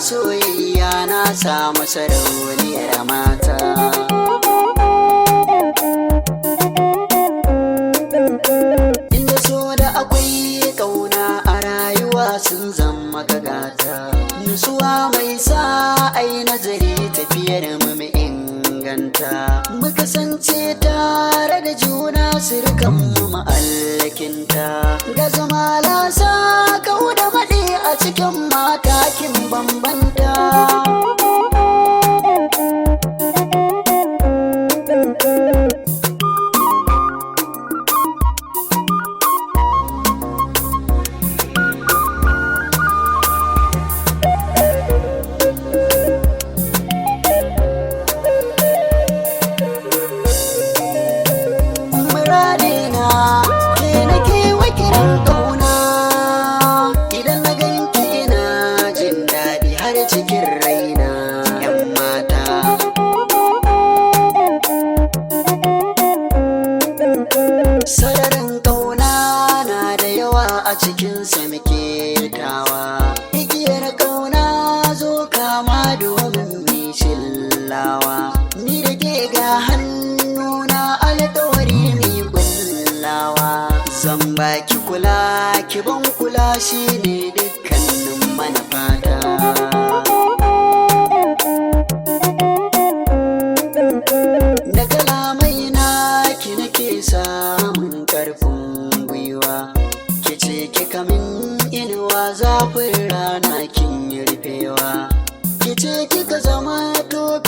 soyayya na samu sarauniyar mata. Inda so da akwai kauna a rayuwa sun zama gagata. Nutsuwa mai sa ai nazari tafiyar mu inganta. Mu kasance tare da juna sirkan mu ma'allakinta. Ga zama lasa kau da maɗi a cikin matakin bambanta. Cikin raina 'yan mata, sararin ƙauna na da yawa a cikinsa muke tawa. Igiyar ƙauna zo kama domin mai shillawa. Ni da ke ga hannuna alƙawari mai kullawa. Zan baki kula ki ban kula shine dukkanin manufata. Da kalamai na ki nake samun karfin gwiwa. Ki ce kika min inuwa zafin rana kin yi rufewa. Ki ce kika zama to